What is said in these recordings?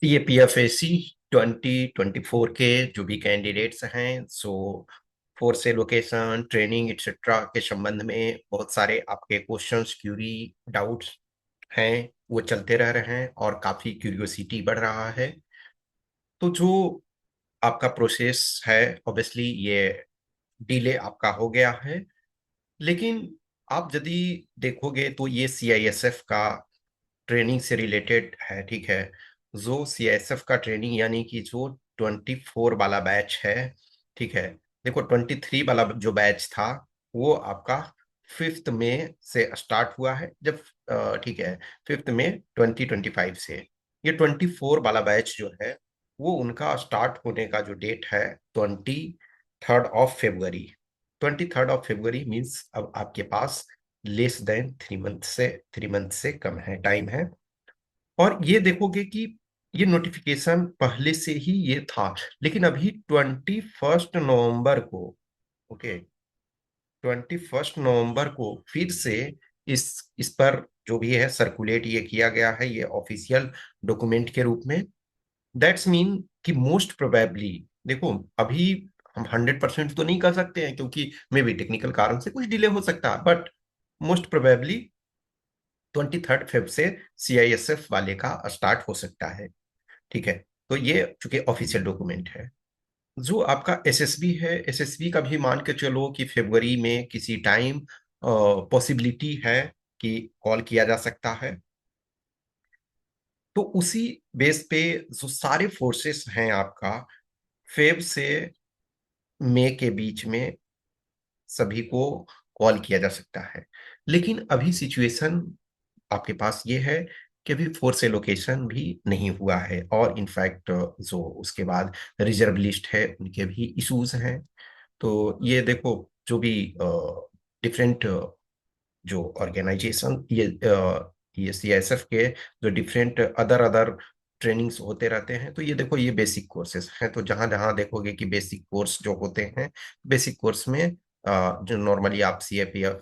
ये पीएफएसी 2024 के जो भी कैंडिडेट्स हैं, फोर्स एलोकेशन ट्रेनिंग एक्सेट्रा के संबंध में बहुत सारे आपके क्वेश्चंस, क्यूरी, डाउट्स हैं, वो चलते रह रहे हैं और काफी क्यूरियोसिटी बढ़ रहा है। तो जो आपका प्रोसेस है, ऑब्वियसली ये डिले आपका हो गया है। लेकिन आप यदि देखोगे तो ये सीआईएसएफ का ट्रेनिंग से रिलेटेड है, ठीक है। जो सीआईएसएफ का ट्रेनिंग यानी कि जो 24 वाला बैच है, ठीक है। देखो 23 वाला जो बैच था वो आपका 5 मई से स्टार्ट हुआ है, जब ठीक है, 5 मई 2025 से। ये 24 वाला बैच जो है वो उनका स्टार्ट होने का जो डेट है 23rd of February। 23rd of February means अब आपके पास लेस देन 3 मंथ से कम है, टाइम है। और ये देखोगे कि ये नोटिफिकेशन पहले से ही ये था, लेकिन अभी 21 नवंबर को, ओके, 21 नवंबर को फिर से इस पर जो भी है सर्कुलेट ये किया गया है, ये ऑफिशियल डॉक्यूमेंट के रूप में। दैट्स मीन कि मोस्ट प्रोबेबली, देखो अभी हम 100% तो नहीं कर सकते हैं क्योंकि मे बी टेक्निकल कारण से कुछ डिले हो सकता है, but most probably 23rd Feb से सीआईएसएफ वाले का स्टार्ट हो सकता है, ठीक है। तो ये चूंकि ऑफिशियल डॉक्यूमेंट है। जो आपका एसएसबी है, एसएसबी का भी मान के चलो कि फरवरी में किसी टाइम पॉसिबिलिटी है कि कॉल किया जा सकता है। तो उसी बेस पे जो सारे फोर्सेस हैं आपका, फेब से मई के बीच में सभी को कॉल किया जा सकता है। लेकिन अभी सिचुएशन आपके पास ये है कि अभी फोर्स एलोकेशन भी नहीं हुआ है, और इनफैक्ट जो उसके बाद रिजर्व लिस्ट है उनके भी इश्यूज हैं। तो ये देखो, जो भी डिफरेंट जो ऑर्गेनाइजेशन, ये सीएसएफ के जो डिफरेंट अदर अदर ट्रेनिंग्स होते रहते हैं, तो ये देखो ये बेसिक कोर्सेज हैं। तो जहां जहां देखोगे कि बेसिक कोर्स जो होते हैं, बेसिक कोर्स में जो नॉर्मली आप सीएपीएफ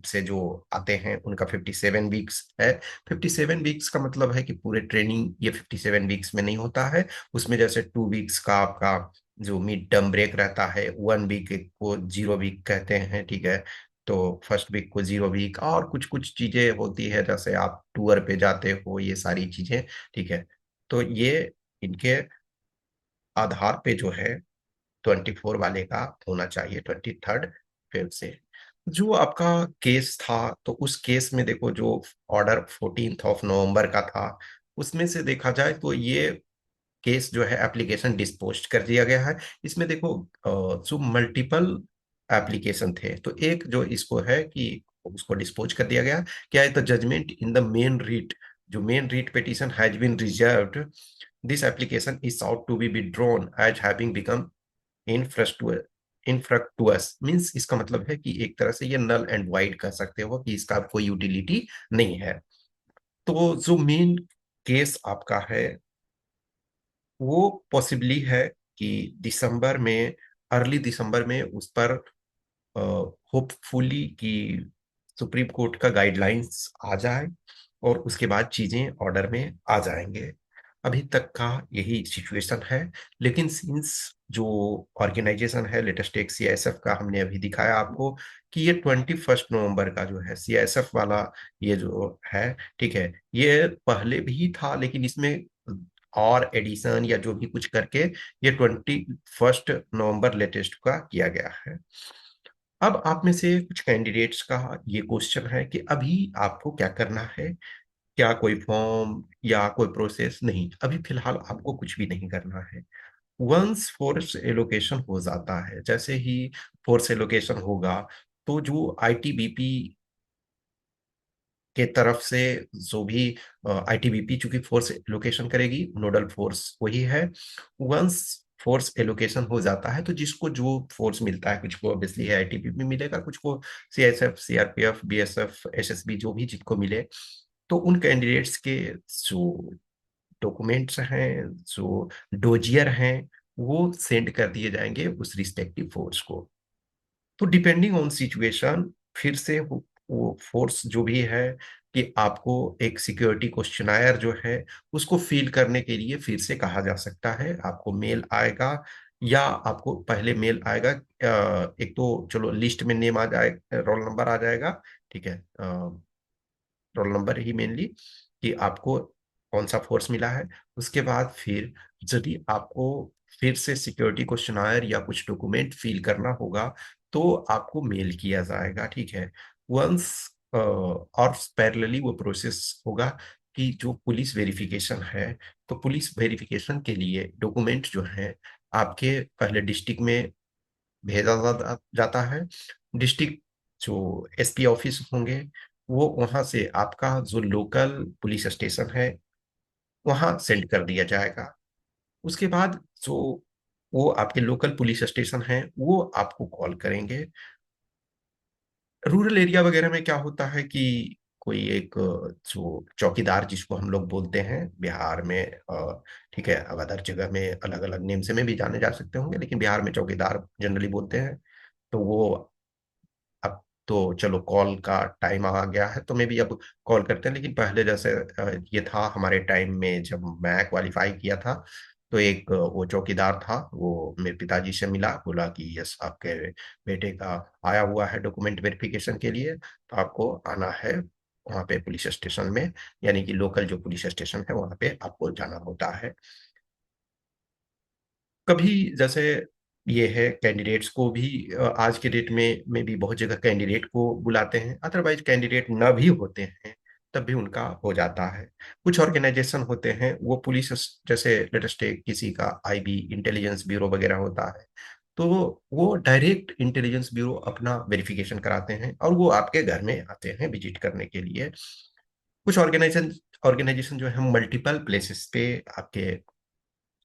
से जो आते हैं उनका 57 वीक्स है। 57 वीक्स का मतलब है कि पूरे ट्रेनिंग ये 57 वीक्स में नहीं होता है। उसमें जैसे 2 वीक्स का आपका जो मिड टर्म ब्रेक रहता है, 1 वीक को 0 वीक कहते हैं, ठीक है। तो फर्स्ट वीक को 0 वीक, और कुछ कुछ चीजें होती है जैसे आप टूर पे जाते हो, ये सारी चीजें, ठीक है। तो ये इनके आधार पे जो है 24 वाले का होना चाहिए 23rd Feb से। जो आपका केस था, तो उस केस में देखो जो ऑर्डर 14th of November का था, उसमें से देखा जाए तो ये केस जो है एप्लीकेशन डिस्पोज कर दिया गया है। इसमें देखो जो मल्टीपल एप्लीकेशन थे, तो एक जो इसको है कि उसको डिस्पोज कर दिया गया। क्या है, the judgment in the main writ, जो main writ petition has been reserved, this application is sought to be withdrawn as having become infructuous. Means इसका मतलब है कि एक तरह से ये नल एंड वाइड कह सकते हो कि इसका कोई यूटिलिटी नहीं है। तो जो मेन केस आपका है वो पॉसिबली है कि दिसंबर में, अर्ली दिसंबर में उस पर होपफुली कि सुप्रीम कोर्ट का गाइडलाइंस आ जाए और उसके बाद चीजें ऑर्डर में आ जाएंगे। अभी तक का यही सिचुएशन है। लेकिन सिंस जो ऑर्गेनाइजेशन है लेटेस्ट एक सीआईएसएफ का हमने अभी दिखाया आपको कि ये 21 नवंबर का जो है सीआईएसएफ वाला, ये जो है, ठीक है, ये पहले भी था लेकिन इसमें और एडिशन या जो भी कुछ करके ये 21 नवंबर लेटेस्ट का किया गया है। अब आप में से कुछ कैंडिडेट्स का ये क्वेश्चन है कि अभी आपको क्या करना है। क्या कोई फॉर्म या कोई प्रोसेस? नहीं, अभी फिलहाल आपको कुछ भी नहीं करना है। वंस फोर्स एलोकेशन हो जाता है, जैसे ही फोर्स एलोकेशन होगा, तो जो आईटीबीपी के तरफ से जो भी आईटीबीपी चूंकि फोर्स एलोकेशन करेगी, नोडल फोर्स वही है। वंस फोर्स एलोकेशन हो जाता है तो जिसको जो फोर्स मिलता है, कुछ को ऑब्वियसली आईटीबीपी मिलेगा, कुछ को सीएसएफ, सीआरपीएफ, बीएसएफ, एसएसबी, जो भी जिनको मिले, तो उन कैंडिडेट्स के जो डॉक्यूमेंट्स हैं, जो डोजियर हैं, वो सेंड कर दिए जाएंगे उस रिस्पेक्टिव फोर्स को। तो डिपेंडिंग ऑन सिचुएशन फिर से वो फोर्स जो भी है कि आपको एक सिक्योरिटी क्वेश्चनायर जो है उसको फिल करने के लिए फिर से कहा जा सकता है। आपको मेल आएगा, या आपको पहले मेल आएगा, एक तो चलो लिस्ट में नेम आ जाए, रोल नंबर आ जाएगा, ठीक है, रोल नंबर ही मेनली, कि आपको कौन सा फोर्स मिला है। उसके बाद फिर यदि आपको फिर से सिक्योरिटी क्वेश्चनायर या कुछ डॉक्यूमेंट फिल करना होगा तो आपको मेल किया जाएगा, ठीक है। वंस और पैरेलली वो प्रोसेस होगा कि जो पुलिस वेरिफिकेशन है, तो पुलिस वेरिफिकेशन के लिए डॉक्यूमेंट जो है आपके पहले डिस्ट्रिक्ट में भेजा जाता है। डिस्ट्रिक्ट जो एसपी ऑफिस होंगे वो वहां से आपका जो लोकल पुलिस स्टेशन है वहां सेंड कर दिया जाएगा। उसके बाद जो वो आपके लोकल पुलिस स्टेशन है वो आपको कॉल करेंगे। रूरल एरिया वगैरह में क्या होता है कि कोई एक जो चौकीदार जिसको हम लोग बोलते हैं बिहार में, ठीक है, अब अदर जगह में अलग अलग नेम से में भी जाने जा सकते होंगे, लेकिन बिहार में चौकीदार जनरली बोलते हैं। तो वो, अब तो चलो कॉल का टाइम आ गया है तो मे भी अब कॉल करते हैं, लेकिन पहले जैसे ये था हमारे टाइम में जब मैं क्वालिफाई किया था, तो एक वो चौकीदार था, वो मेरे पिताजी से मिला, बोला कि यस आपके बेटे का आया हुआ है डॉक्यूमेंट वेरिफिकेशन के लिए, तो आपको आना है वहाँ पे पुलिस स्टेशन में, यानी कि लोकल जो पुलिस स्टेशन है वहाँ पे आपको जाना होता है। कभी जैसे ये है कैंडिडेट्स को भी आज के डेट में भी बहुत जगह कैंडिडेट को बुलाते हैं, अदरवाइज कैंडिडेट न भी होते हैं तब भी उनका हो जाता है। कुछ ऑर्गेनाइजेशन होते हैं वो पुलिस, जैसे लेटेस्ट किसी का आईबी इंटेलिजेंस ब्यूरो वगैरह होता है, तो वो डायरेक्ट इंटेलिजेंस ब्यूरो अपना वेरिफिकेशन कराते हैं और वो आपके घर में आते हैं विजिट करने के लिए। कुछ ऑर्गेनाइजेशन ऑर्गेनाइजेशन जो है मल्टीपल प्लेसेस पे आपके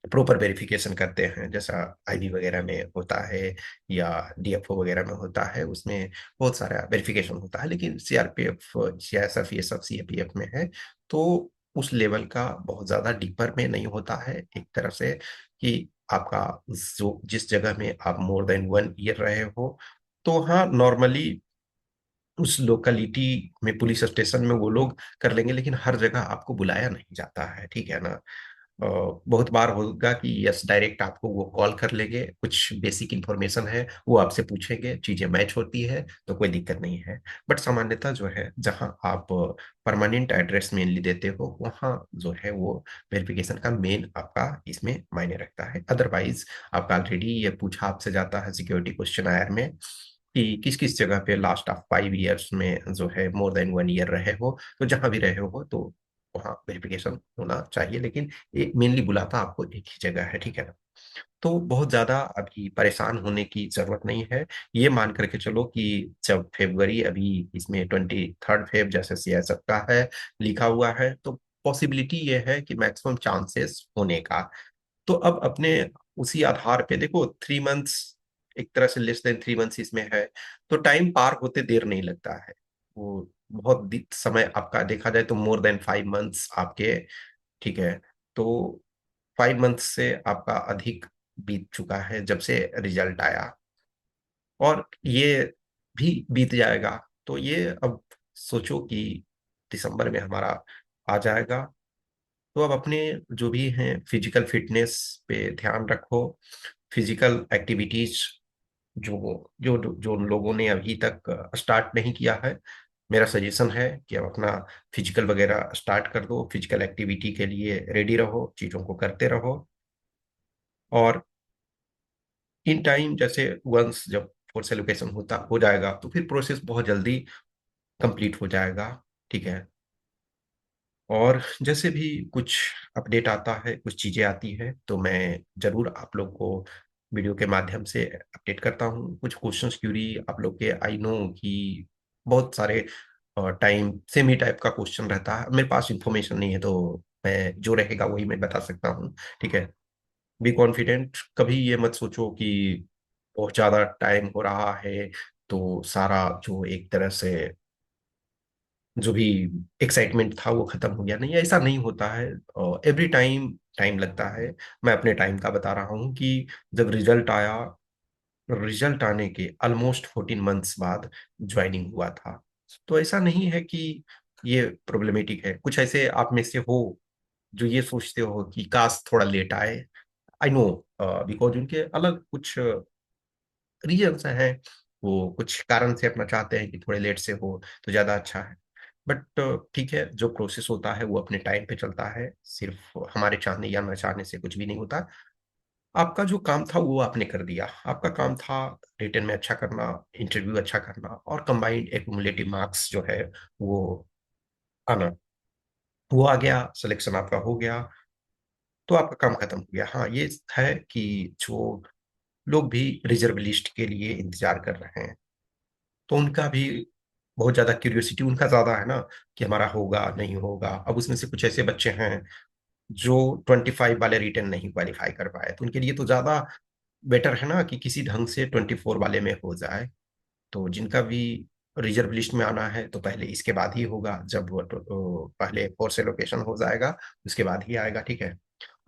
प्रॉपर वेरिफिकेशन करते हैं, जैसा आईबी वगैरह में होता है या डीएफओ वगैरह में होता है, उसमें बहुत सारा वेरिफिकेशन होता है। लेकिन सीआरपीएफ, सीआईएसएफ, ये सब सीएपीएफ में है, तो उस लेवल का बहुत ज्यादा डीपर में नहीं होता है एक तरह से, कि आपका जो जिस जगह में आप मोर देन 1 ईयर रहे हो, तो हाँ नॉर्मली उस लोकेलिटी में पुलिस स्टेशन में वो लोग कर लेंगे, लेकिन हर जगह आपको बुलाया नहीं जाता है, ठीक है ना। बहुत बार होगा कि यस डायरेक्ट आपको वो कॉल कर लेंगे, कुछ बेसिक इंफॉर्मेशन है वो आपसे पूछेंगे, चीजें मैच होती है तो कोई दिक्कत नहीं है। बट सामान्यतः जो है जहां आप परमानेंट एड्रेस मेनली देते हो वहाँ जो है वो वेरिफिकेशन का मेन आपका इसमें मायने रखता है। अदरवाइज आपका ऑलरेडी ये पूछा आपसे जाता है सिक्योरिटी क्वेश्चन आयर में कि किस किस जगह पे लास्ट ऑफ 5 ईयर्स में जो है मोर देन 1 ईयर रहे हो, तो जहां भी रहे हो तो वहाँ वेरिफिकेशन होना चाहिए, लेकिन ये मेनली बुलाता आपको एक ही जगह है, ठीक है ना। तो बहुत ज्यादा अभी परेशान होने की जरूरत नहीं है। ये मान करके चलो कि जब फेब्रुवरी अभी इसमें 23 फेब जैसे सीएसएफ का है लिखा हुआ है, तो पॉसिबिलिटी ये है कि मैक्सिमम चांसेस होने का। तो अब अपने उसी आधार पे देखो 3 मंथ्स, एक तरह से लेस देन 3 मंथ्स इसमें है, तो टाइम पार होते देर नहीं लगता है। वो बहुत समय आपका देखा जाए तो मोर देन 5 मंथ्स आपके, ठीक है। तो 5 मंथ्स से आपका अधिक बीत चुका है जब से रिजल्ट आया, और ये भी बीत जाएगा। तो ये अब सोचो कि दिसंबर में हमारा आ जाएगा, तो अब अपने जो भी हैं फिजिकल फिटनेस पे ध्यान रखो। फिजिकल एक्टिविटीज जो जो जो उन लोगों ने अभी तक स्टार्ट नहीं किया है, मेरा सजेशन है कि अब अपना फिजिकल वगैरह स्टार्ट कर दो, फिजिकल एक्टिविटी के लिए रेडी रहो, चीज़ों को करते रहो। और इन टाइम जैसे वंस जब फोर्स एलोकेशन होता हो जाएगा तो फिर प्रोसेस बहुत जल्दी कंप्लीट हो जाएगा, ठीक है। और जैसे भी कुछ अपडेट आता है, कुछ चीज़ें आती है, तो मैं जरूर आप लोग को वीडियो के माध्यम से अपडेट करता हूँ। कुछ क्वेश्चंस क्यूरी आप लोग के आई नो कि बहुत सारे टाइम सेम ही टाइप का क्वेश्चन रहता है, मेरे पास इंफॉर्मेशन नहीं है तो मैं जो रहेगा वही मैं बता सकता हूँ, ठीक है। बी कॉन्फिडेंट, कभी ये मत सोचो कि बहुत ज़्यादा टाइम हो रहा है तो सारा जो एक तरह से जो भी एक्साइटमेंट था वो खत्म हो गया, नहीं ऐसा नहीं होता है। एवरी टाइम टाइम लगता है। मैं अपने टाइम का बता रहा हूँ कि जब रिजल्ट आया, रिजल्ट आने के ऑलमोस्ट 14 मंथ्स बाद ज्वाइनिंग हुआ था। तो ऐसा नहीं है कि ये प्रॉब्लमेटिक है। कुछ ऐसे आप में से हो जो ये सोचते हो कि काश थोड़ा लेट आए। आई नो, बिकॉज उनके अलग कुछ रीजन्स हैं, वो कुछ कारण से अपना चाहते हैं कि थोड़े लेट से हो तो ज्यादा अच्छा है। बट ठीक है, जो प्रोसेस होता है वो अपने टाइम पे चलता है, सिर्फ हमारे चाहने या न चाहने से कुछ भी नहीं होता। आपका जो काम था वो आपने कर दिया, आपका काम था रिटर्न में अच्छा करना, इंटरव्यू अच्छा करना और कंबाइंड एक्युमुलेटिव मार्क्स जो है वो आना। वो आ गया, सिलेक्शन आपका हो गया, तो आपका काम खत्म हो गया। हाँ, ये है कि जो लोग भी रिजर्व लिस्ट के लिए इंतजार कर रहे हैं, तो उनका भी बहुत ज्यादा क्यूरियोसिटी उनका ज्यादा है ना, कि हमारा होगा नहीं होगा। अब उसमें से कुछ ऐसे बच्चे हैं जो 25 वाले रिटर्न नहीं क्वालिफाई कर पाए, तो उनके लिए तो ज्यादा बेटर है ना कि किसी ढंग से 24 वाले में हो जाए। तो जिनका भी रिजर्व लिस्ट में आना है तो पहले इसके बाद ही होगा, जब वो पहले फोर्स एलोकेशन हो जाएगा उसके बाद ही आएगा, ठीक है।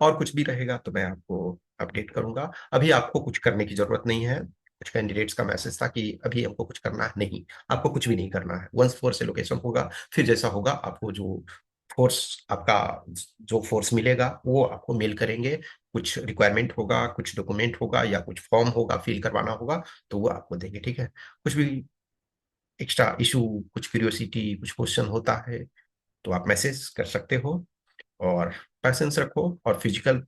और कुछ भी रहेगा तो मैं आपको अपडेट करूंगा। अभी आपको कुछ करने की जरूरत नहीं है। कुछ कैंडिडेट्स का मैसेज था कि अभी हमको कुछ करना है, नहीं, आपको कुछ भी नहीं करना है। वंस फोर्स एलोकेशन होगा फिर जैसा होगा आपको जो फोर्स आपका जो फोर्स मिलेगा वो आपको मेल करेंगे। कुछ रिक्वायरमेंट होगा, कुछ डॉक्यूमेंट होगा या कुछ फॉर्म होगा फिल करवाना होगा, तो वो आपको देंगे, ठीक है। कुछ भी एक्स्ट्रा इशू, कुछ क्यूरियोसिटी, कुछ क्वेश्चन होता है तो आप मैसेज कर सकते हो। और पैसेंस रखो और फिजिकल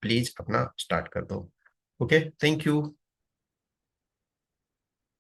प्लीज अपना स्टार्ट कर दो। Okay, thank you.